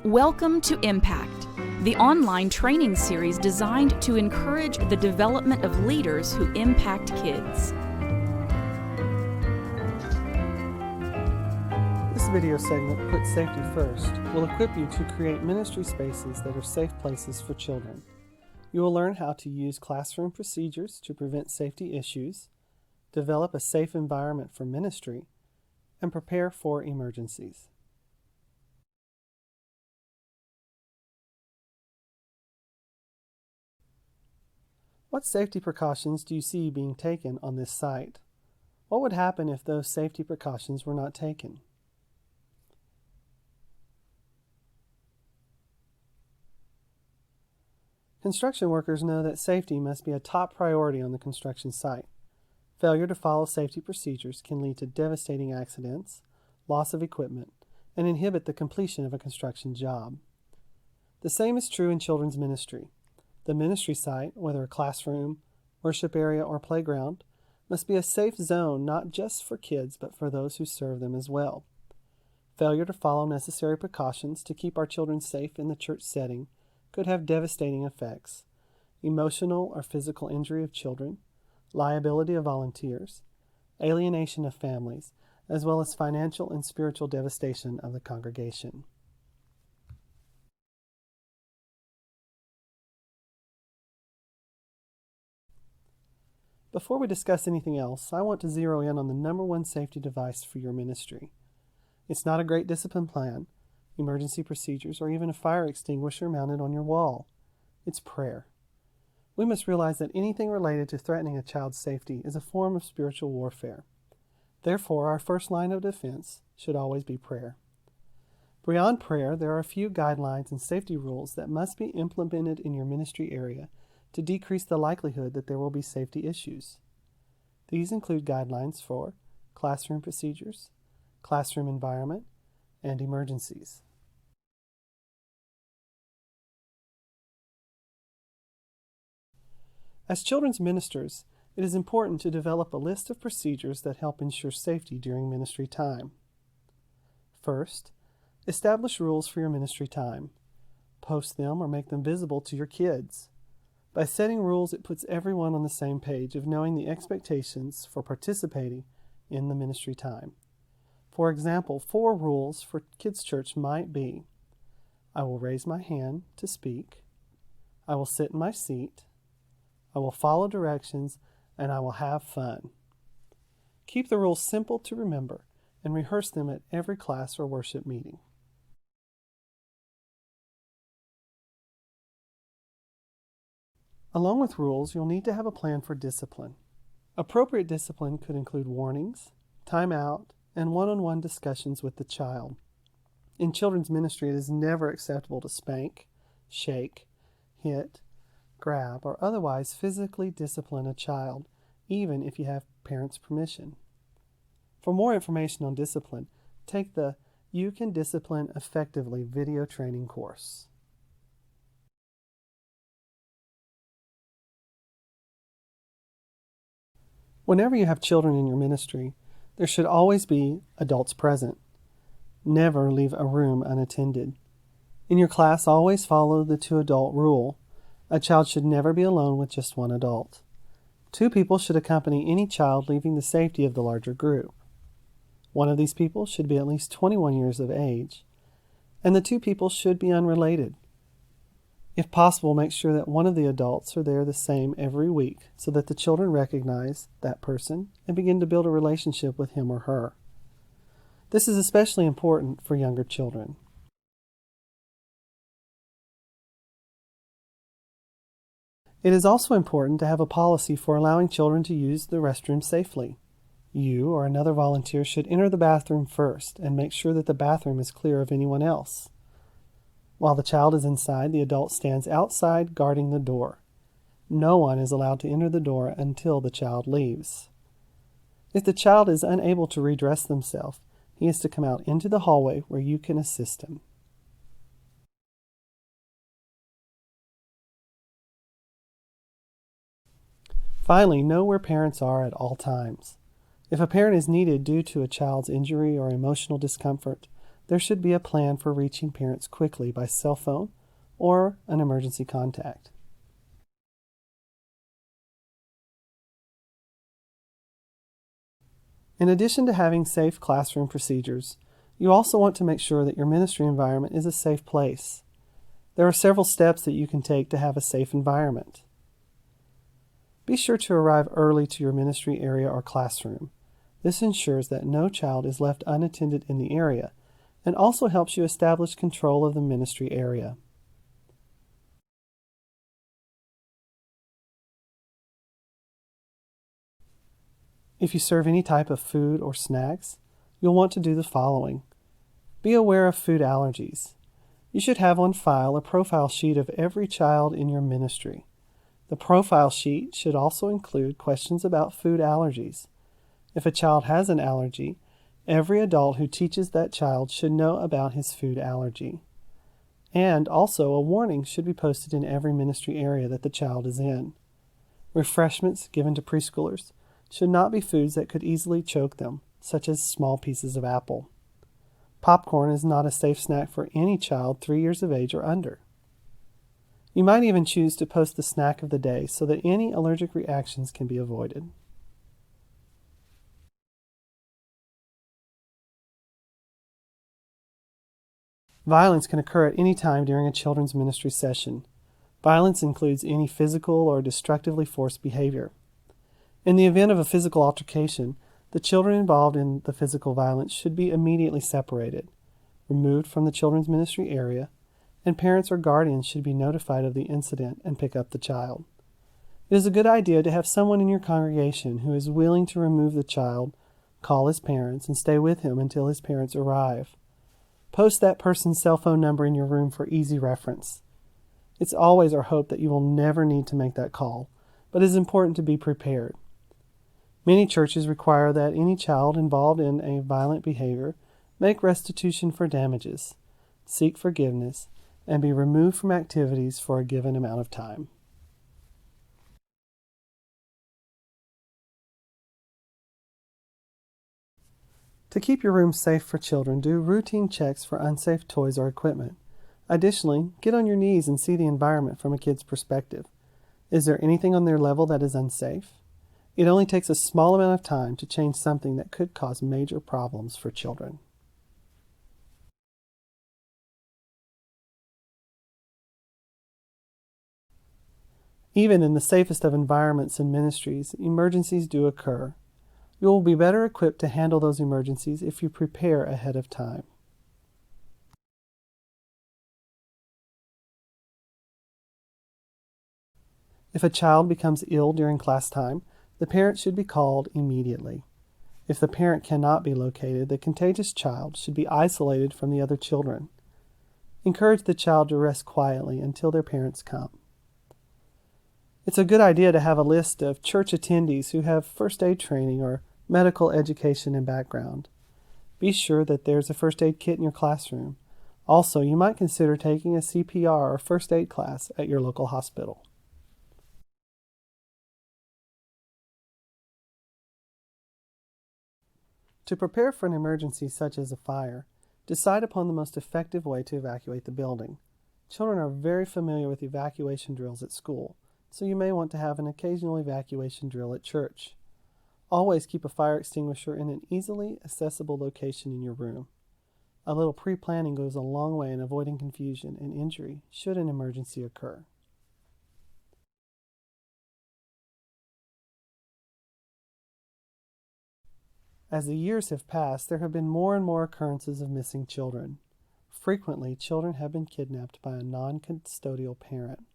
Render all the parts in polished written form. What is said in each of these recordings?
Welcome to Impact, the online training series designed to encourage the development of leaders who impact kids. This video segment, Put Safety First, will equip you to create ministry spaces that are safe places for children. You will learn how to use classroom procedures to prevent safety issues, develop a safe environment for ministry, and prepare for emergencies. What safety precautions do you see being taken on this site? What would happen if those safety precautions were not taken? Construction workers know that safety must be a top priority on the construction site. Failure to follow safety procedures can lead to devastating accidents, loss of equipment, and inhibit the completion of a construction job. The same is true in children's ministry. The ministry site, whether a classroom, worship area, or playground, must be a safe zone not just for kids but for those who serve them as well. Failure to follow necessary precautions to keep our children safe in the church setting could have devastating effects: emotional or physical injury of children, liability of volunteers, alienation of families, as well as financial and spiritual devastation of the congregation. Before we discuss anything else, I want to zero in on the number one safety device for your ministry. It's not a great discipline plan, emergency procedures, or even a fire extinguisher mounted on your wall. It's prayer. We must realize that anything related to threatening a child's safety is a form of spiritual warfare. Therefore, our first line of defense should always be prayer. Beyond prayer, there are a few guidelines and safety rules that must be implemented in your ministry area to decrease the likelihood that there will be safety issues. These include guidelines for classroom procedures, classroom environment, and emergencies. As children's ministers, it is important to develop a list of procedures that help ensure safety during ministry time. First, establish rules for your ministry time. Post them or make them visible to your kids. By setting rules, it puts everyone on the same page of knowing the expectations for participating in the ministry time. For example, 4 rules for kids' church might be: I will raise my hand to speak, I will sit in my seat, I will follow directions, and I will have fun. Keep the rules simple to remember and rehearse them at every class or worship meeting. Along with rules, you'll need to have a plan for discipline. Appropriate discipline could include warnings, time out, and one-on-one discussions with the child. In children's ministry, it is never acceptable to spank, shake, hit, grab, or otherwise physically discipline a child, even if you have parents' permission. For more information on discipline, take the You Can Discipline Effectively video training course. Whenever you have children in your ministry, there should always be adults present. Never leave a room unattended. In your class, always follow the 2-adult rule. A child should never be alone with just one adult. 2 people should accompany any child leaving the safety of the larger group. One of these people should be at least 21 years of age, and the 2 people should be unrelated. If possible, make sure that one of the adults are there the same every week so that the children recognize that person and begin to build a relationship with him or her. This is especially important for younger children. It is also important to have a policy for allowing children to use the restroom safely. You or another volunteer should enter the bathroom first and make sure that the bathroom is clear of anyone else. While the child is inside, the adult stands outside guarding the door. No one is allowed to enter the door until the child leaves. If the child is unable to redress themselves, he is to come out into the hallway where you can assist him. Finally, know where parents are at all times. If a parent is needed due to a child's injury or emotional discomfort, there should be a plan for reaching parents quickly by cell phone or an emergency contact. In addition to having safe classroom procedures, you also want to make sure that your ministry environment is a safe place. There are several steps that you can take to have a safe environment. Be sure to arrive early to your ministry area or classroom. This ensures that no child is left unattended in the area and also helps you establish control of the ministry area. If you serve any type of food or snacks, you'll want to do the following. Be aware of food allergies. You should have on file a profile sheet of every child in your ministry. The profile sheet should also include questions about food allergies. If a child has an allergy, every adult who teaches that child should know about his food allergy. And also a warning should be posted in every ministry area that the child is in. Refreshments given to preschoolers should not be foods that could easily choke them, such as small pieces of apple. Popcorn is not a safe snack for any child 3 years of age or under. You might even choose to post the snack of the day so that any allergic reactions can be avoided. Violence can occur at any time during a children's ministry session. Violence includes any physical or destructively forced behavior. In the event of a physical altercation, the children involved in the physical violence should be immediately separated, removed from the children's ministry area, and parents or guardians should be notified of the incident and pick up the child. It is a good idea to have someone in your congregation who is willing to remove the child, call his parents, and stay with him until his parents arrive. Post that person's cell phone number in your room for easy reference. It's always our hope that you will never need to make that call, but it is important to be prepared. Many churches require that any child involved in a violent behavior make restitution for damages, seek forgiveness, and be removed from activities for a given amount of time. To keep your room safe for children, do routine checks for unsafe toys or equipment. Additionally, get on your knees and see the environment from a kid's perspective. Is there anything on their level that is unsafe? It only takes a small amount of time to change something that could cause major problems for children. Even in the safest of environments and ministries, emergencies do occur. You will be better equipped to handle those emergencies if you prepare ahead of time. If a child becomes ill during class time, the parent should be called immediately. If the parent cannot be located, the contagious child should be isolated from the other children. Encourage the child to rest quietly until their parents come. It's a good idea to have a list of church attendees who have first aid training or medical education and background. Be sure that there's a first aid kit in your classroom. Also, you might consider taking a CPR or first aid class at your local hospital. To prepare for an emergency such as a fire, decide upon the most effective way to evacuate the building. Children are very familiar with evacuation drills at school, so you may want to have an occasional evacuation drill at church. Always keep a fire extinguisher in an easily accessible location in your room. A little pre-planning goes a long way in avoiding confusion and injury should an emergency occur. As the years have passed, there have been more and more occurrences of missing children. Frequently, children have been kidnapped by a non-custodial parent.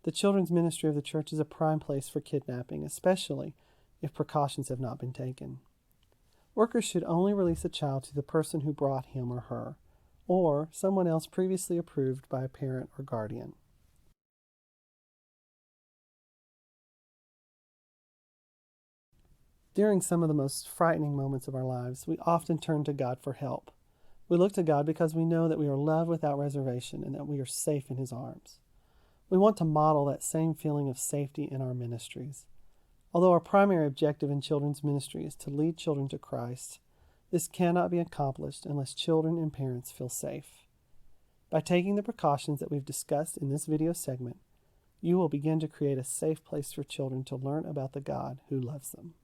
The children's ministry of the church is a prime place for kidnapping, especially if precautions have not been taken. Workers should only release a child to the person who brought him or her, or someone else previously approved by a parent or guardian. During some of the most frightening moments of our lives, we often turn to God for help. We look to God because we know that we are loved without reservation and that we are safe in His arms. We want to model that same feeling of safety in our ministries. Although our primary objective in children's ministry is to lead children to Christ, This cannot be accomplished unless children and parents feel safe. By taking the precautions that we've discussed in this video segment, you will begin to create a safe place for children to learn about the God who loves them.